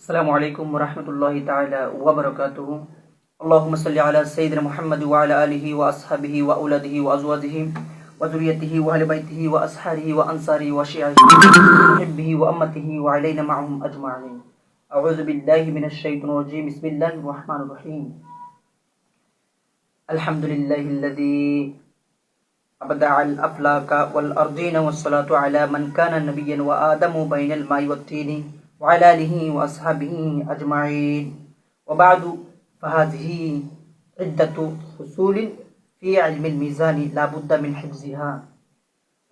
السلام عليكم ورحمة الله تعالى وبركاته. اللهم صل على سيدنا محمد وعلى آله وأصحابه وأولاده وأزواجه وذريته وأهل بيته وأصحابه وأنصاره وشيعته وحبه وأمته وعلينا معهم أجمعين. أعوذ بالله من الشيطان الرجيم. بسم الله الرحمن الرحيم. الحمد لله الذي أبدع الأفلاك والأرضين والصلاة على من كان نبيا وآدم بين الماء والطين وعلى آله وأصحابه أجمعين. وبعد فهذه عدة فصول في علم الميزان لا بد من حفظها.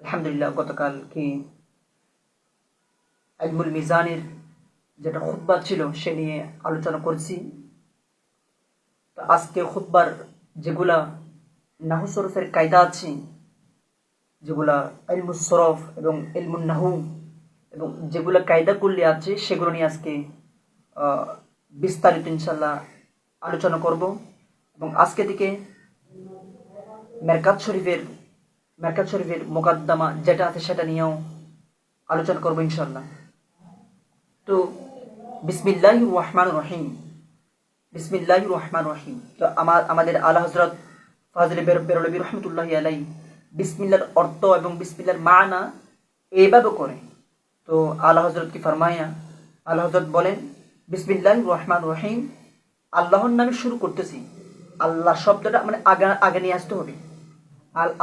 الحمد لله গতকাল কি ইলমুল মিজানের যেটা খুতবা ছিল সে নিয়ে আলোচনা করছি। তো আজকে খুতবার যেগুলা নাহু সরফের কায়দা আছে, যেগুলা ইলমুস সরফ এবং ইলমুন নাহু এবং যেগুলো কায়দা করলে আছে সেগুলো নিয়ে আজকে বিস্তারিত ইনশাল্লাহ আলোচনা করব। এবং আজকে থেকে মেরকাত শরীফের মোকাদ্দমা যেটা আছে সেটা নিয়েও আলোচনা করব ইনশাল্লাহ। তো বিসমিল্লাহির রহমানির রহিম। তো আমাদের আলা হযরত ফাজিল বেরলভী রহমতুল্লাহি আলাইহি বিসমিল্লাহর অর্থ এবং বিসমিল্লাহর মানা এইভাবে করে। তো আলা হযরত কি ফরমায়া, আলা হযরত বলেন বিসমিল্লাহির রহমানির রহিম, আল্লাহর নামে শুরু করতেছি। আল্লাহ শব্দটা মানে আগে নিয়ে আসতে হবে।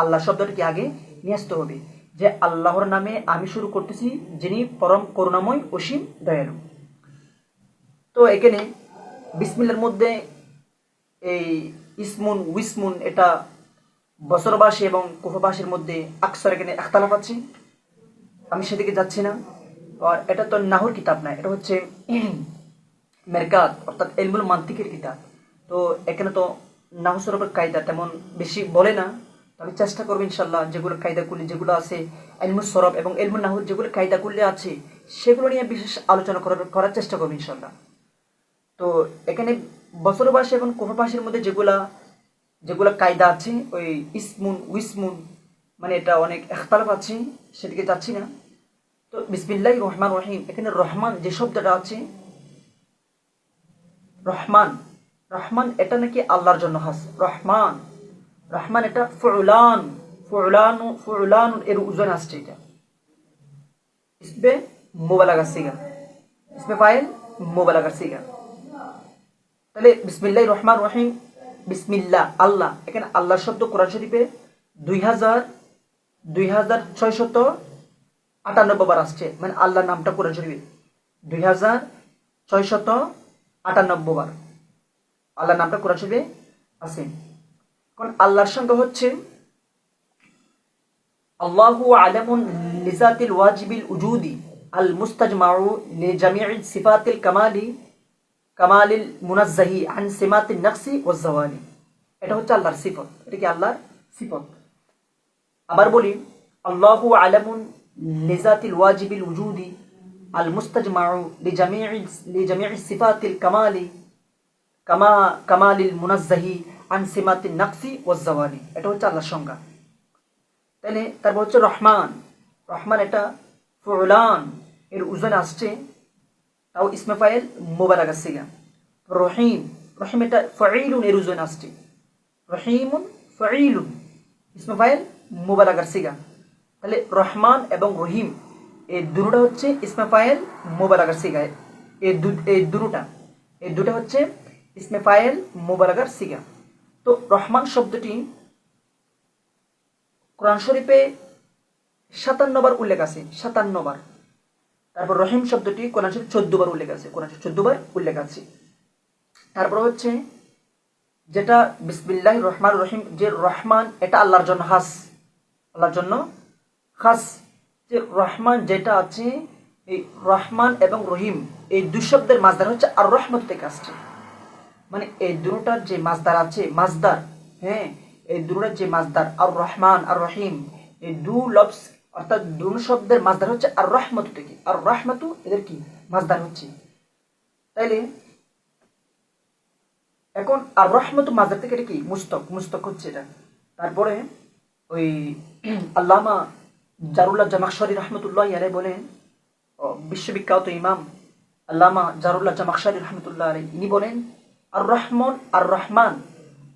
আল্লাহ শব্দটা কি আগে নিয়ে আসতে হবে, যে আল্লাহর নামে আমি শুরু করতেছি যিনি পরম করুণাময় অসীম দয়ালু। তো এখানে বিসমিল্লাহর মধ্যে এই ইসমুন উইসমুন এটা বসরবাসী এবং কুফাবাসীর মধ্যে আকসার এখানে ইখতিলাফ আছে, আমি সেদিকে যাচ্ছি না। আর এটা তো নাহুর কিতাব না, এটা হচ্ছে মেরকাত অর্থাৎ ইলমুল মান্তিকের কিতাব। তো এখানে তো নাহু সরফের কায়দা তেমন বেশি বলে না। আমি চেষ্টা করবো ইনশাল্লাহ যেগুলো কায়দা করলে যেগুলো আছে ইলমুস সরফ এবং ইলমুন নাহুর যেগুলো কায়দা করলে আছে সেগুলো নিয়ে বিশেষ আলোচনা করার চেষ্টা করবো ইনশাল্লাহ। তো এখানে বসরবাসী এবং কুফাবাসীর মধ্যে যেগুলো কায়দা আছে ওই ইসমুন উইসমুন মানে এটা অনেক ইখতিলাফ আছে, সেদিকে যাচ্ছি না। তো বিসমিল্লাহির রহমানির রহিম, এখানে রহমান যে শব্দটা আছে, রহমান এটা নাকি আল্লাহর জন্য খাস। রহমান এটা ফুলান এর ওজন আসছে, এটা ইসমে মুবালাগার সিগা, ইসমে ফাইল মুবালাগার সিগা। তাহলে বিসমিল্লাহির রহমানির রহিম, বিসমিল্লাহ আল্লাহ, এখানে আল্লাহ শব্দ কোরআন শরীফে 2658 বার আসছে। মানে আল্লাহর নামটা কোরআন শরীফে 2658 বার আল্লাহর নামটা কোরআন শরীফে আছে। কারণ আল্লাহর সঙ্গে হচ্ছে আল্লাহু আলামুন লিজাতিল ওয়াজিবিল উজুদি আল মুস্তাজমাউ লিজামিই সিফাতিল কামালিল মুনাজ্জাহি আন সিমাতিন নাকসি ওয়াজ জাওয়ালি। এটা হচ্ছে আল্লাহর সিফত, এটা কি আল্লাহর সিফত। আবার বলি আল্লাহু আলামুন লিজাতিল ওয়াজিবিল উজুদি আল মুস্তাজমাউ লিজামিই সিফাতিল কামালিল মুনাজ্জাহি আন সিমাতিন নাকসি ওয়াজ জাওয়ালি। এটা হচ্ছে আল্লাহর সংজ্ঞা। তাহলে তারপর হচ্ছে রহমান এটা ফুলান এর ওজন আসছে, তাও ইসমে ফাইল মুবালাগার সিগা। রহিম এটা ফাইলুন এর ওজন আসছে, রহিমুন ফাইলুন ইসমে ফাইল মুবালাগার সিগা। তাহলে রহমান এবং রহিম এই দুটোটা হচ্ছে ইসমে ফাইল মুবালাগার সিগা। এই দুটো হচ্ছে ইসমে ফাইল মুবালাগার সিগা। তো রহমান শব্দটি কোরআন শরীফে 57 বার উল্লেখ আছে, 57 বার। তারপর রহিম শব্দটি কোরআন শরীফে 14 বার উল্লেখ আছে, কোরআন শরীফে 14 বার উল্লেখ আছে। তারপর হচ্ছে যেটা বিসমিল্লাহির রহমানির রহিম, যে রহমান এটা আল্লাহর জন্য খাস, যে রহমান যেটা আছে এই রহমান এবং রহিম এই দুই শব্দের মাজদার হচ্ছে আর রহমত থেকে আসছে। মানে এই দুটোটার যে মাজদার আছে, হ্যাঁ এই দুটোটার যে মাজদার আর রহমান আর রহিম এই দু লফজ অর্থাৎ দু শব্দের মাজদার হচ্ছে আর রহমত থেকে, আর রহমতু এদের কি মাজদার হচ্ছে। তাইলে এখন আর রহমতু মাজদার থেকে এটা কি মুস্তক হচ্ছে এটা। তারপরে ওই আল্লামা জারুল্লাহ জামাখশরী রহমতুল্লাহি আলাইহি বলেন, বিশ্ববিখ্যাত ইমাম আল্লামা জারুল্লাহ জামাখশারি রহমতুল্লাহ আলাইহি ইনি বলেন আর রহমান আর রহমান,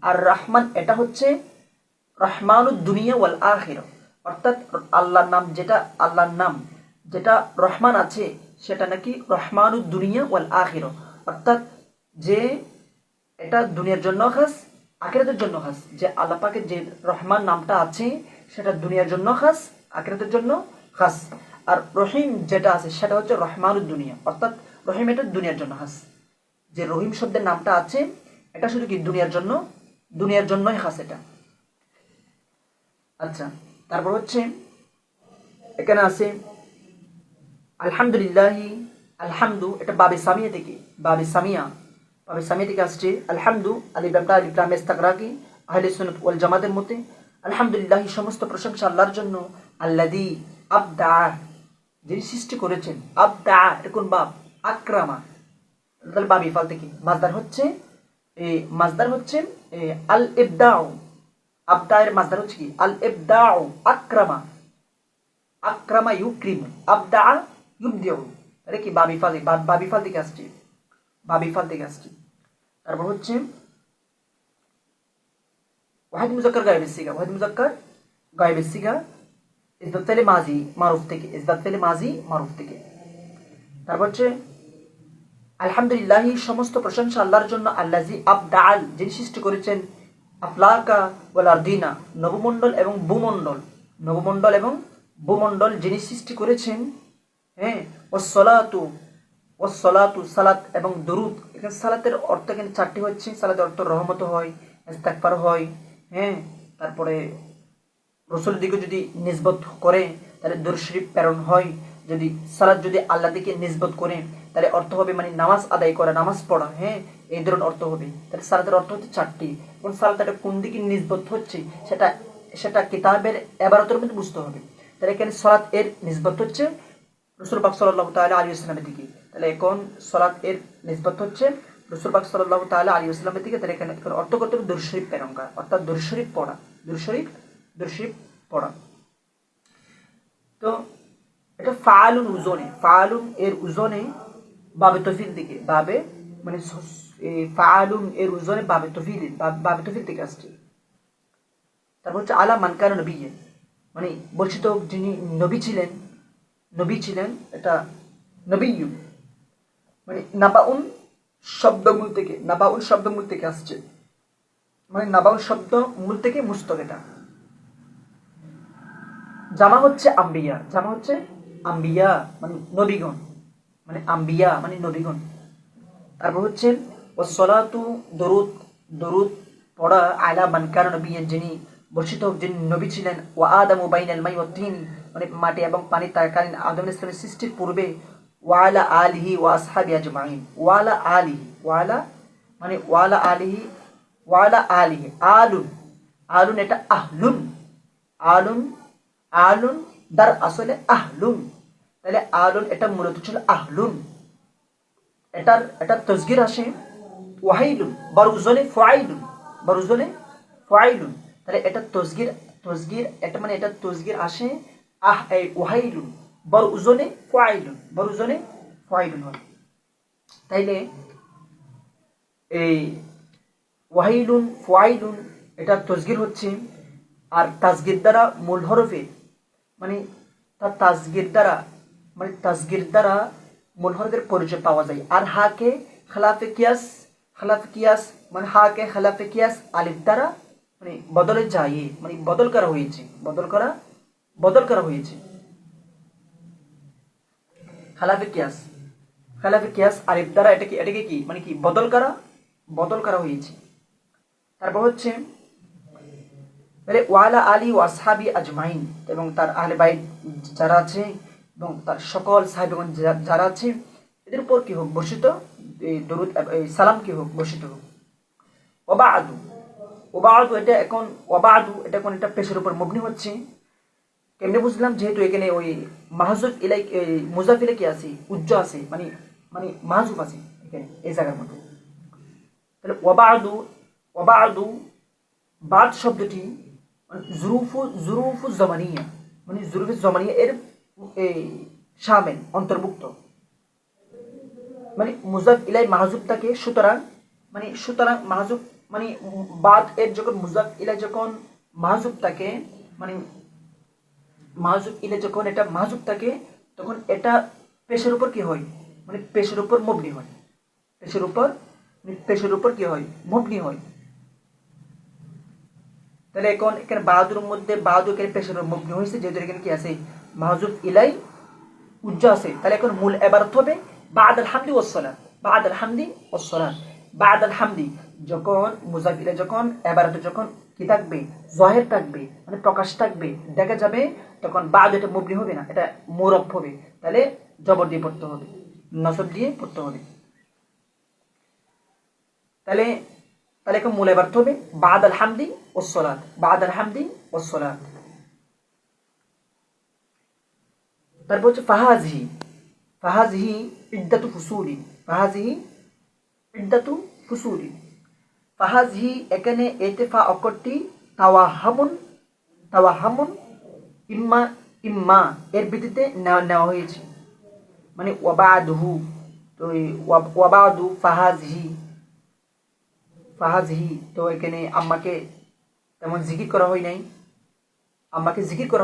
আর রহমান এটা হচ্ছে রহমানুদ দুনিয়া ওয়াল আখিরা, অর্থাৎ আল্লাহর নাম যেটা, আল্লাহর নাম যেটা রহমান আছে সেটা নাকি রহমানুদ দুনিয়া ওয়াল আখিরা, অর্থাৎ যে এটা দুনিয়ার জন্য খাস, আখিরাতের জন্য খাস। যে আল্লাহ পাকের যে রহমান নামটা আছে সেটা দুনিয়ার জন্য খাস, আখিরাতের জন্য খাস। আর রহিম যেটা আছে সেটা হচ্ছে রহমানুদ দুনিয়া, অর্থাৎ রহিম এটা দুনিয়ার জন্য খাস। যে রহিম শব্দের নামটা আছে এটা শুধু কি দুনিয়ার জন্য, দুনিয়ার জন্যই খাস এটা। আচ্ছা, তারপর হচ্ছে এখানে আছে আলহামদুলিল্লাহ, আলহামদু এটা বাবে সামিয়া থেকে, বাবে সামিয়া, বাবে সামিয়া থেকে আসছে আলহামদু, আলিফলামটা আলিফলামে ইস্তাগরাকি আহলে সুন্নাত ওয়াল জামাতের মতে আলহামদুলিল্লাহ সমস্ত প্রশংসা আল্লাহর জন্য, আল্লাযী আবদা যিনি সৃষ্টি করেছেন, আবদা এরকম বাব, আকরামা তাহলে বাবি ফাল থেকে মাজদার হচ্ছে মাজদার হচ্ছে আল ইবদাউ, আবদা এর মাজদার হচ্ছে কি আল ইবদাউ, আকরামা, আকরামা ইউক্রিমু, আবদা ইউবদিউ, আরে কি বাবি ফাল, বাবি ফাল থেকে আসছে, বাবি ফাল থেকে আসছে। তারপর হচ্ছে ওয়াহিদ মুজাক্কার গায়েবের সিগা, ওয়াহিদ মুজাক্কার গায়েবের সিগা ইসবাত ফেলে মাজি মারুফ থেকে, ইসবাত ফেলে মাজি মারুফ থেকে। তারপর হচ্ছে আলহামদুলিল্লাহ সমস্ত প্রশংসা আল্লাহর জন্য, আল্লাযী আবদাআল যিনি সৃষ্টি করেছেন, আফলাকা ওয়াল আরদিনা নবমণ্ডল এবং ভূমণ্ডল, নবমণ্ডল এবং ভূমণ্ডল যিনি সৃষ্টি করেছেন। হ্যাঁ, ওয়াসসালাতু, ওয়াসসালাতু সালাত এবং দরুদ, এখানে সালাতের অর্থ এখানে চারটি হচ্ছে, সালাতের অর্থ রহমত হয়, ইস্তিগফার হয়। হ্যাঁ, তারপরে রসুল দিকে যদি নিসবত করে তাহলে দরুদ শরীফ প্রেরণ হয়। যদি সালাত যদি আল্লাহ দিকে নিসবত করে তাহলে অর্থ হবে মানে নামাজ আদায় করা, নামাজ পড়া। হ্যাঁ, এই ধরনের অর্থ হবে। তাহলে সালাতের অর্থ হচ্ছে চারটি, এবং সালাতটা কোন দিকে নিসবত হচ্ছে সেটা সেটা কিতাবের ইবারতের মধ্যে বুঝতে হবে। তাহলে এখানে সালাত এর নিসবত হচ্ছে রাসূল পাক সাল্লাল্লাহু তাআলা আলাইহি ওয়াসাল্লামের দিকে, তাহলে এখন সালাত এর নিসবত হচ্ছে রাসূল পাক সাল্লাল্লাহু তাআলা আলাইহি ওয়াসাল্লামের দিকে। তাহলে এখানে অর্থ করতে হবে দরুদ শরীফ প্রেরণ করা, অর্থাৎ দরুদ শরীফ পড়া, দরুদ শরীফ পড়া। তো এটা ফাআলুন উজনে, ফাআলুন এর উজনে বাবে তফিল দিকে, বাবে মানে ফাআলুন এর উজনে বাবে তফিল, বাবে তফিল থেকে আসছে। তারপর হচ্ছে আলা মান কানা নবিয়্যান, মানে বর্ষিত যিনি নবী ছিলেন, নবী ছিলেন এটা নবিয়্যু, মানে নাবাউন শব্দমূল থেকে, নাবাউন শব্দমূল থেকে আসছে, মানে নাবাউন শব্দ মূল থেকে মুস্তক এটা। জামা হচ্ছে আম্বিয়া, জামা হচ্ছে আম্বিয়া মানে নবীগণ, মানে আম্বিয়া মানে নবীগণ। তারপর হচ্ছে ওয়াসসালাতু দরুদ, দরুদ পড়া আলা মান কানা নবিয়্যান যিনি বর্ষিত যিনি নবী ছিলেন, ওয়া আদামু বাইনাল মাই ওয়াত তিন মানে মাটি এবং পানি তাকালীন আদম আলাইহিস সালামের সৃষ্টির পূর্বে, ওয়া আলা আলিহি ওয়া আসহাবি আজমাইন, ওয়া আলা আলিহি, ওয়া আলা মানে ওয়া আলা আলিহি, ওয়া আলা আলিহি, আলুন, আলুন এটা আহলুন, আলুন, আলুন দার আসলে আহলুন, তাহলে আলুন এটা মূলত ছিল আহলুন, এটার তসগির আসে ওয়াহিলুন, বরউজনে ফাইলুন, বরউজনে ফাইলুন, তাহলে এটা তসগির, তসগির এটা মানে এটা তসগির আসে এই ওয়াহিলুন, বরউজনে ফাইলুন, বরউজনে ফাইলুন হয়। তাইলে এই ওয়াহিলুন ফাইলুন এটা তসগির হচ্ছে, আর তাসগির দ্বারা মূল হরফে মানে তার তাসগির দ্বারা মানে তাসগির দ্বারা মূল হরফের পরিচয় পাওয়া যায়। আর হাকে খেলাফে কিয়াস, খেলাফে কিয়াস মানে হাকে খেলাফে কিয়াস আলিফ দ্বারা মানে বদলে যায়, মানে বদল করা হয়েছে, বদল করা হয়েছে। খেলাফে কিয়াস, খেলাফে কিয়াস আলিফ দ্বারা এটাকে কি মানে কি বদল করা হয়েছে। তারপর হচ্ছে ওয়ালা আলী ও আসহাবি আজমাইন, এবং তার আহলে বাইত যারা আছে এবং তার সকল সাহাবীগণ যারা আছে এদের উপর কি হোক বর্ষিত দরুদ সালাম কি হোক বর্ষিত হোক। ওবাদু, ওবাদু এটা এখন, ওবাদু এটা এখন এটা পেশের উপর মবনি হচ্ছে। কেমনে বুঝলাম, যেহেতু এখানে ওই মাহজুফ ইলাই মুজাফিলে কি আছে উজ্জ আছে, মানে মানে মাহজুফ আছে এখানে এই জায়গার মধ্যে। তাহলে ওবাদু, ওবাদু বাদ শব্দটি জুরুফু জমানিয়া মানে জুরুফু জমানিয়া এর শামিল অন্তর্ভুক্ত। মানে মুজাফ ইলাই মাহজুব থাকে, সুতরাং মাহজুব মানে বাদ এর যখন মুজাফ ইলাই যখন মাহজুব থাকে, মানে মাহজুব ইলাই যখন এটা মাহজুব থাকে, তখন এটা পেশের উপর কি হয়, মানে পেশের উপর মবনি হয়, পেশের উপর কি হয়, মবনি হয়। তাহলে এখন এখানে বাহাদুর মধ্যে বাহাদুর এখানে পেশের উপর মবনি হয়েছে, যেহেতু এখানে কি আছে মাহজুব ইলাই উজ্জা আছে। তাহলে এখন মূল এবারত হবে বাদ আল হামদি ওয়াসসালাত, বাদ আল হামদি ওয়াসসালাত। বাদ আল হামদি যখন মুজাফ ইলাই যখন এবারত যখন কি থাকবে, জাহির থাকবে, মানে প্রকাশ থাকবে, দেখা যাবে, তখন বাদ এটা মবনি হবে না, এটা মুরব হবে। তাহলে জবর দিয়ে পড়তে হবে, নসব দিয়ে পড়তে হবে। তাহলে তাহলে এখন মূল এবারত হবে বাদ আল হামদি ওয়াসসালাত, বাদ আল হামদি ওয়াসসালাত। তারপর হচ্ছে ফাহাজিহি ইদ্দাতু ফুসুলি, ফাহাজিহি এখানে এতেফা অক্ষরটি তাওয়াহামুন ইম্মা এর ভিত্তিতে নেওয়া হয়েছে, মানে ওয়াবাদুহু। তো ওয়াবাদু ফাহাজিহি, তো এখানে আম্মাকে তেমন জিকির করা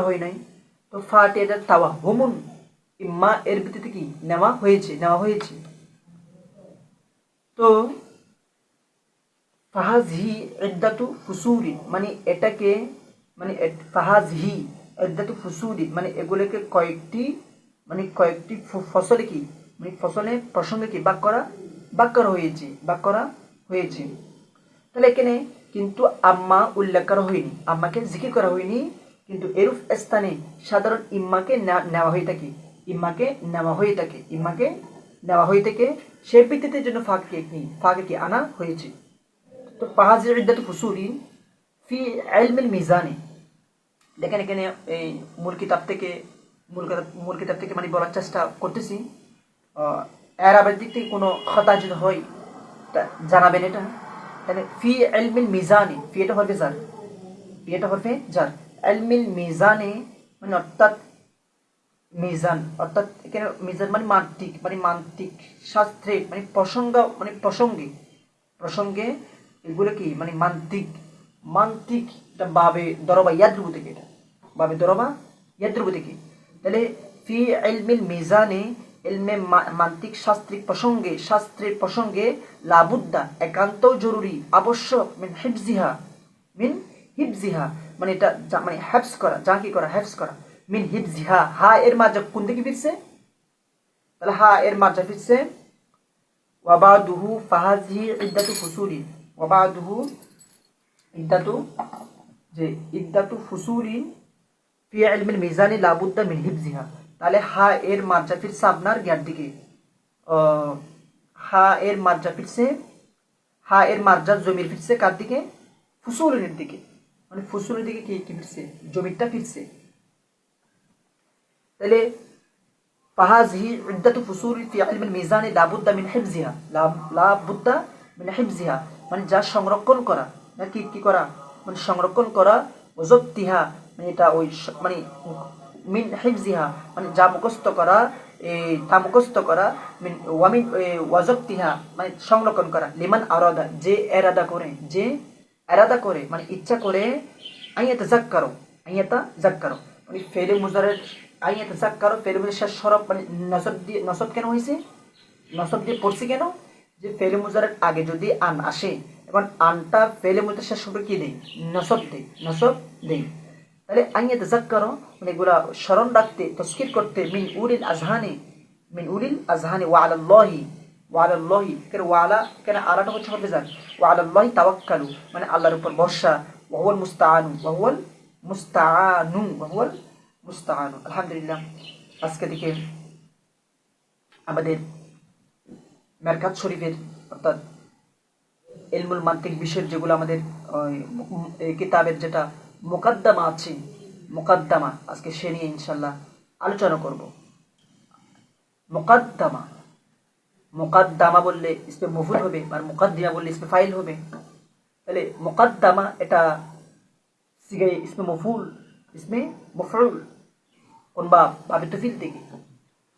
হয় নাই, তো ফাটে এটা তাওয়াহুমুন ইম্মা এর ভিত্তিতে কি নেওয়া হয়েছে। তো ফাহাজহি ইদ্দাতু ফুসুলি, মানে এটাকে, মানে ফাহাজহি ইদ্দাতু ফুসুলি, মানে এগুলোকে কয়েকটি ফসলে কি, মানে ফসলের প্রসঙ্গে কি বাক করা হয়েছে। তাহলে এখানে কিন্তু আম্মা উল্লেখ করা হয়নি, আম্মাকে জিকির করা হয়নি, কিন্তু এরূপ স্থানে সাধারণ ইম্মাকে নেওয়া হয়ে থাকে, সে ভিত্তিতে জন্য ফাঁকে কি আনা হয়েছে। তো ফাহাজির ইদ্দাতু ফুসুলি ফি ইলমিল মিজানে, দেখেন এখানে এই মূল কিতাব থেকে মানে বলার চেষ্টা করতেছি। এরাবের দিক থেকে কোনো খতা যদি হয় তা জানাবেন এটা। তাহলে ফি ইলমিল মিজানে, ফি এটা হরফে জার, ইলমিল মিজানে মানে অর্থাৎ মিজান, অর্থাৎ এখানে মিজান মানে মান্তিক শাস্ত্রে, মানে প্রসঙ্গে এগুলো কি, মানে মান্তিক এটা বাবে দরবা ইয়াদ্রুবু থেকে, তাহলে ফি ইলমিল মিজানে, ইলমে মান্তিক শাস্ত্রের প্রসঙ্গে লাবুদ্দা একান্ত জরুরি, আবশ্যক মিন হিফজিহা, মানে এটা মানে হেফজ করা, যা কি করা, হেফজ করা। মিন হিফজিহা, হা এর মাঝে কোন দিকে ফিরছে, তাহলে হা এর মাঝে ফিরছে ওয়াবাদুহু ফাহাজিহি ইদ্দাতু ফুসুলি, ওয়াবাদুহু ইদ্দাতু ফুসুলি ফি ইলমিল মিজানি লাবুদ্দা মিন হিফজিহা। তাহলে হা এর মাঝে ফিরছে আপনার জ্ঞান দিকে, হা এর মার্জা জমির ফিরছে কার দিকে, ফুসুলের দিকে, মানে ফুসুলের দিকে কি ফিরছে, জমিরটা ফিরছে। তাহলে ফাহাজিহি ইদ্দাতু ফুসুলি ফি ইলমিল মিজানি লাবুদ্দা মিন হিফজিহা, মানে যা সংরক্ষণ করা, না কি করা, মানে সংরক্ষণ করা, ওয়াজবতিহা, মানে এটা ওই মানে মিন হিফজিহা, মানে যা মুখস্থ করা, মিন ওয়াজবতিহা, মানে সংরক্ষণ করা, লিমান আরাদা, যে এরাদা করে, মানে ইচ্ছা করে, আইয়াতা জাক্কারো, মানে ফেলে মুজারের আইয়াতা জাক্কারো, ফেলে মুজারের শেষ হরফ মানে নসব কেন হয়েছে, নসব দিয়ে পড়ছি কেন, যে ফেলে মুজারের আগে যদি আন আসে, এখন আনটা ফেলে মুজারের শেষ হরফে কি দেই, নসব দেই। তাহলে আইয়াতা জাক্কারো, মানে এগুলা স্মরণ রাখতে, তস্কির করতে, মিন উলিল আজহানি ওয়ালাল্লাহি, কেন ওয়ালা, কেন আলাটা হচ্ছে হরফে জার, ওয়ালাল্লাহি তাওয়াক্কালু, মানে আল্লাহর উপর ভরসা, ওয়াহুয়াল মুস্তাআনু। আলহামদুলিল্লাহ, আজকে থেকে আমাদের মেরকাত শরীফের অর্থাৎ ইলমুল মান্তিক বিষয়ের যেগুলো আমাদের কিতাবের যেটা মুকাদ্দামা আছে, আজকে সে নিয়ে ইনশাল্লাহ আলোচনা করব। মুকাদ্দামা বললে ইসমে মফুল হবে, আর মুকাদ্দিমা বললে ইসমে ফাইল হবে। তাহলে মুকাদ্দামা এটা সিগাই ইসমে মফউল, কোন বাবে তফিল থেকে,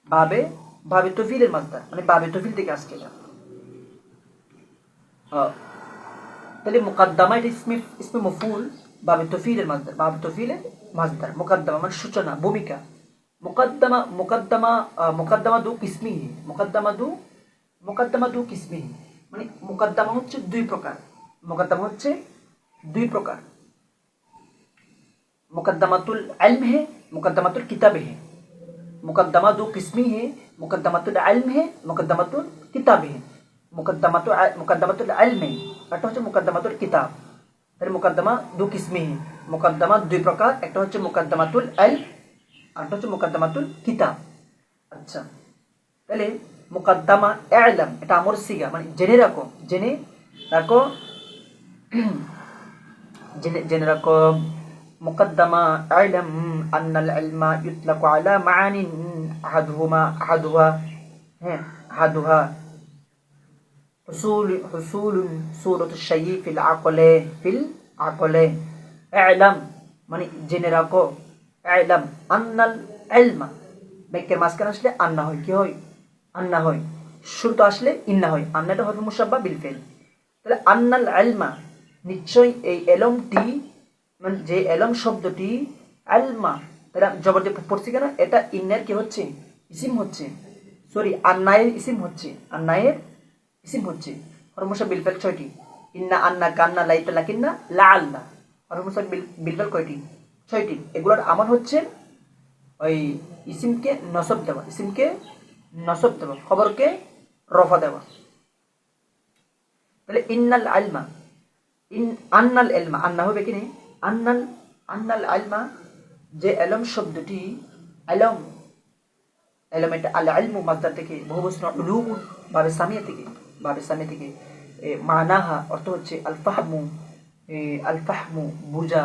বাবে বাবে তফিলের মাজদার, মানে বাবে তফিল থেকে আসছে এটা। তাহলে মুকাদ্দামা এটা ইসমে মফউল, বাবে তফিলের মাজদার, বাবে তফিলের মাজদার। মুকাদ্দামা মানে সূচনা, ভূমিকা। মুকাদ্দামা মুকাদ্দামা মুকাদ্দামা দু কিসমিহি, মুকাদ্দামা দু কিসমিহি, মানে মুকাদ্দামা হচ্ছে দুই প্রকার। মুকাদ্দামা হচ্ছে দুই প্রকার। मुकद्दमातुल इल्म है, मुकद्दमातुल किताब है। मुकद्दमा दो किस्मी है, मुकद्दमातुल इल्म है, मुकद्दमातुल किताब है। मुकद्दमातुल इल्म है একটা হচ্ছে মুকদ্দমাতুল কিতাব। তাহলে মুকদ্দমা দু কিসমি है, মুকদ্দমা দুই প্রকার, একটা হচ্ছে মুকদ্দমাতুল ইলম, আরেকটা হচ্ছে মুকদ্দমাতুল কিতাব। আচ্ছা, তাহলে মুকদ্দমা ইলম এটা আমর সিগা, মানে জেনে রাখো, জেনে রাখো, জেনে রাখো। मुकद्दमा इल्म अन्नल इल्मा युतलकु अला मानिन अहदुहा हुसूलुन सूरतु शय्ई फिल अक़ले। इल्म মানে জেনে রাখো, ইলম আন্নাল ইলমা, বাক্যের মাঝখানে আসলে আন্না হয়, কি হয়? আন্না হয়। শুরুতে আসলে ইন্না হয়। আন্নাটা হরফে মুশাব্বাহ বিল ফিল। তাহলে আন্নাল ইলমা, নিশ্চয় এই এলমটি, মানে যে এলম শব্দটি, আলমা, তাহলে জবর দিয়ে পড়ছি কেন? এটা ইন্নার কি হচ্ছে? ইসিম হচ্ছে, সরি আন্নায়ের ইসিম হচ্ছে, আন্নায়ের ইসিম হচ্ছে। হরফ মুশাব্বাহ বিল ফিল ছয়টি, ইন্না, আন্না, কান্না, লাইতা, লাকিন্না, লাআল্লা। হরফ মুশাব্বাহ বিল ফিল কয়টি? ছয়টি। এগুলোর আমল হচ্ছে ওই ইসিমকে নসব দেওয়া, ইসিমকে নসব দেওয়া, খবরকে রফা দেওয়া। তাহলে ইন্নাল আলমা, আন্নাল ইলমা, আন্না হবে কি নেই? আন্নাল ইলমা, যে এলম শব্দটি, এলম, এলম এটা আল ইলমু মাসদার থেকে, বহুবচন উলুম, বাবে সামিয়া থেকে, মানাহা অর্থ হচ্ছে আল ফাহমু বুঝা,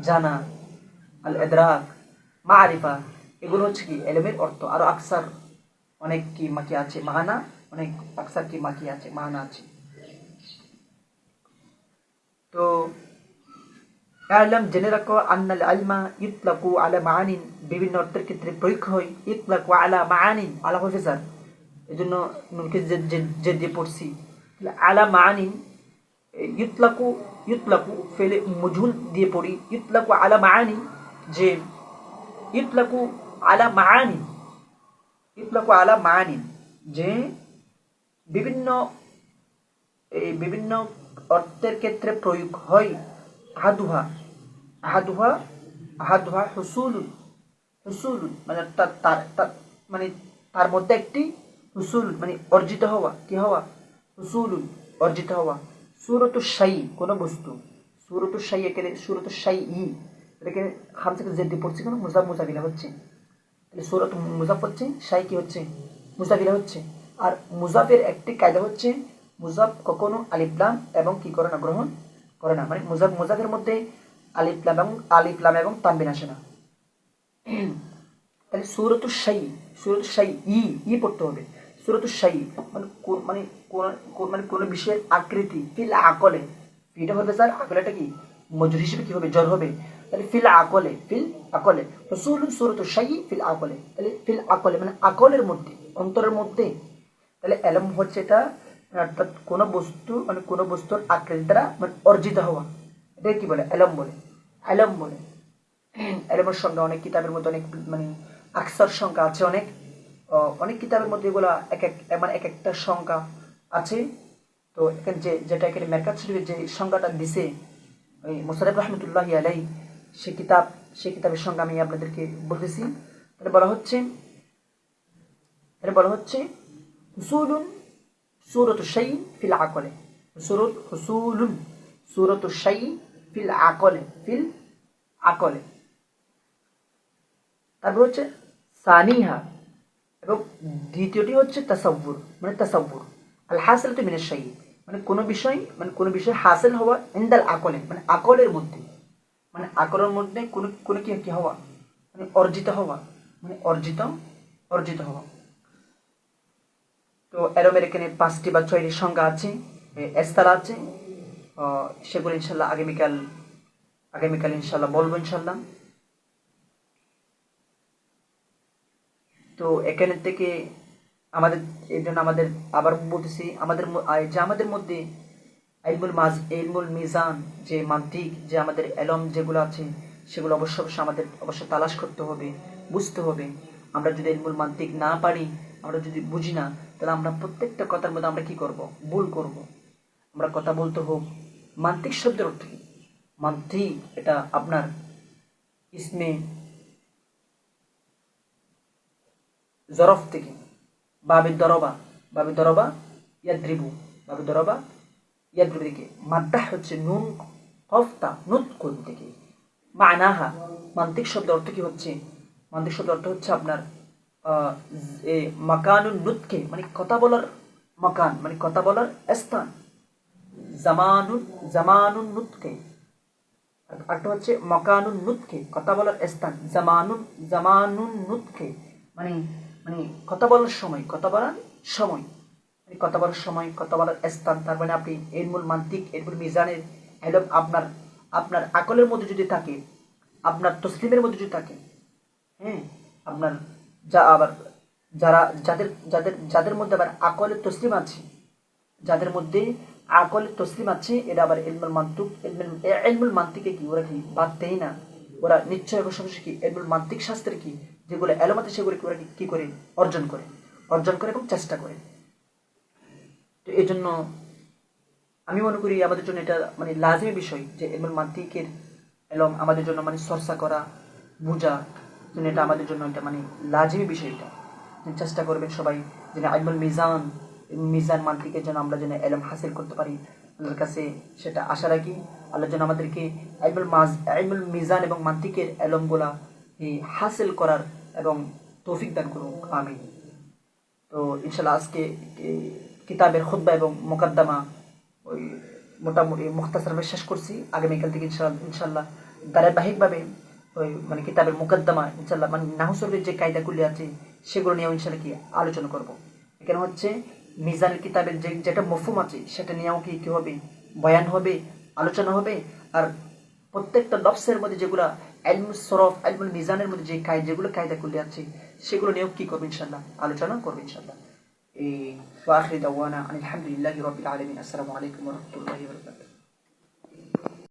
জানা, আল ইদরাক, মারিফা, এগুলো হচ্ছে কি এলমের অর্থ। আরো আকসার অনেক কি মাকি আছে, মানা, অনেক আকসার কি মাকি আছে, মানা আছে। তো ইলম জেনে রাখো, আন্নাল ইলমা ইতলাকু আলা মাআনিন, বিভিন্ন অর্থের ক্ষেত্রে প্রয়োগ হয়। ইতলাকু আলা মাআনিন, আলা হফিজার, এজন্য নুনকে যে দিয়ে পড়ছি। আলা মাআনিন, ইতলাকু ফেলে মজহুল দিয়ে পড়ি। ইতলাকু আলা মাআনিন, যে ইতলাকু আলা মাআনিন, ইতলাকু আলা মাআনিন, যে বিভিন্ন অর্থের ক্ষেত্রে প্রয়োগ হয়। আহাদুহা হুসুলুন, মানে মানে তার মধ্যে একটি, হুসুল মানে অর্জিত হওয়া, কি হওয়া? হুসুলুন, অর্জিত হওয়া। সূরাতু শাই, কোন বস্তু, সূরাতু শাই, এখানে সূরাতু শাই ই, এখানে হামজাকে জেদ দিয়ে পড়ছে কেন? মুজাফিলা হচ্ছে। তাহলে সূরাত মুজাফ হচ্ছে, শাই কি হচ্ছে? মুজাফিলা হচ্ছে। আর মুজাফের একটি কায়দা হচ্ছে, মুজাফ কখনো আলিফ লাম এবং কি করে না? গ্রহণ করে না। মানে মুজাফের মধ্যে আলিফ লাম এবং তানবিন আসে না। তাহলে সূরাতু শাই ই পড়তে হবে। সূরাতু শাই মানে কোন বিষয়ের আকৃতি, ফিল আকলে, ফিটা হবে স্যার, আকলেটা কি মজরুর হিসেবে কি হবে? জ্বর হবে। তাহলে ফিল আকলে রাসূলুন সূরাতু শাই ফিল আকলে, তাহলে ফিল আকলে মানে আকলের মধ্যে, অন্তরের মধ্যে। তাহলে এলম হচ্ছে এটা, অর্থাৎ কোনো বস্তু, মানে কোনো বস্তুর আকৃতি দ্বারা মানে অর্জিত হওয়া, এটা কি বলে? এলম বলে। এলমের সংখ্যা অনেক কিতাবের মধ্যে অনেক, মানে আকসার সংখ্যা আছে অনেক কিতাবের মধ্যে এগুলো এক একটা সংখ্যা আছে। তো এখানে যেটা এখানে মেরকাত শরীফের যে সংখ্যাটা দিছে ওই মুসাররফ রহমতুল্লাহি আলাইহি, সেই কিতাবের সংখ্যা আমি আপনাদেরকে বলতেছি। তাহলে বলা হচ্ছে হুসুলুন সূরাতু শাই ফিল আকলে, হুসুলুন সূরাতু শাই ফিল আকলে। তারপর হচ্ছে সানিহা, এবং দ্বিতীয়টি হচ্ছে তাসাব্বুর, মানে তাসাব্বুর। আল হাসিলাতু মিনাশ শাই, মানে কোনো বিষয় হাসিল হওয়া, ইনদাল আকলে মানে আকলের মধ্যে, মানে আকলের মধ্যে কোনো কি হওয়া, মানে অর্জিত হওয়া, মানে অর্জিত হওয়া। তো এরমের এখানে 5টি বা 6টি সংখ্যা আছে, এস্তারা আছে। সেগুলো ইনশাল্লাহ আগামীকাল ইনশাল্লাহ বলবো ইনশাল্লাহ। তো এখানে থেকে আমাদের এই জন্য আমাদের আবার বলতেছি যে আমাদের মধ্যে ইলমুল মিজান, যে মান্তিক, যে আমাদের এলম যেগুলো আছে, সেগুলো অবশ্যই আমাদের তালাশ করতে হবে, বুঝতে হবে। আমরা যদি ইলমুল মান্তিক না পারি, আমরা যদি বুঝি না, তাহলে আমরা প্রত্যেকটা কথার মধ্যে আমরা কি করব? ভুল করব। আমরা কথা বলতে হোক। মান্তিক শব্দের অর্থ কি? মান্তিক এটা আপনার ইসমে জরফ থেকে, বাবে দরবা ইয়াদ্রিবু, থেকে মাদ্দাহ হচ্ছে নুন কফতা নুতকুন থেকে। মানাহা, মান্তিক শব্দ অর্থ কি হচ্ছে? মান্তিক শব্দ অর্থ হচ্ছে আপনার মাকানুন নুতকে, মানে কথা বলার মাকান, মানে কথা বলার স্থান। জামানুন নুতকে, একটা হচ্ছে মাকানুন নুতকে, কথা বলার স্থান। জামানুন নুতকে মানে মানে কথা বলার সময়, কথা বলার সময়, কথা বলার স্থান। তার মানে আপনি ইলমুল মান্তিক, ইলমুল মিজানের এলম আপনার আকলের মধ্যে যদি থাকে, আপনার তসলিমের মধ্যে যদি থাকে, হ্যাঁ, আপনার আবার যাদের মধ্যে আবার আকলের তসলিম আছে, যাদের মধ্যে আকলের তসলিম আছে, এটা আবার ইলমুল মান্তিকে কি ওরা কি বাদ দেয় না। ওরা নিশ্চয় বসে কি ইলমুল মান্তিক শাস্ত্রের কি যেগুলো এলম আছে, সেগুলো কি ওরা কি করে অর্জন করে এবং চেষ্টা করে। তো এই জন্য আমি মনে করি আমাদের জন্য এটা মানে লাজিমি বিষয় যে ইলমুল মান্তিকের এলম আমাদের জন্য মানে চর্চা করা, বোঝা, যেন এটা আমাদের জন্য এটা মানে লাজিমি বিষয়। এটা চেষ্টা করবেন সবাই যেন ইলমুল মিজান মান্তিকের জন্য আমরা যেন এলম হাসিল করতে পারি। আল্লাহর কাছে সেটা আশা রাখি। আল্লাহ যেন আমাদেরকে ইলমুল মিজান এবং মান্তিকের এলমগুলা হাসিল করার এবং তৌফিক দান করুক, আমিন। তো ইনশাল্লাহ আজকে কিতাবের খুতবা এবং মোকদ্দমা ওই মোটামুটি মুখতাসারভাবে শেষ করছি। আগামীকাল থেকে ইনশাল্লাহ ধারাবাহিকভাবে ওই মানে কিতাবের মোকদ্দমা ইনশাল্লাহ মানে নাহু সরফের যে কায়দাগুলি আছে সেগুলো নিয়েও ইনশাল্লাহ কি আলোচনা করব। এখানে হচ্ছে মিজানের কিতাবের যেটা মফহুম আছে সেটা নিয়েও কি হবে, বয়ান হবে, আলোচনা হবে। আর প্রত্যেকটা লফসের মধ্যে যেগুলা ইলমুস সরফ, ইলমুল মিজানের মধ্যে যেগুলো কায়দাগুলি আছে সেগুলো নিয়েও কি করবে ইনশাল্লাহ, আলোচনা করবে ইনশাল্লাহ। ওয়া আখিরু দাওয়ানা আলহামদুলিল্লাহি রাব্বিল আলামিন। আসসালামু আলাইকুম ওয়া রাহমাতুল্লাহি ওয়া বারাকাতুহু।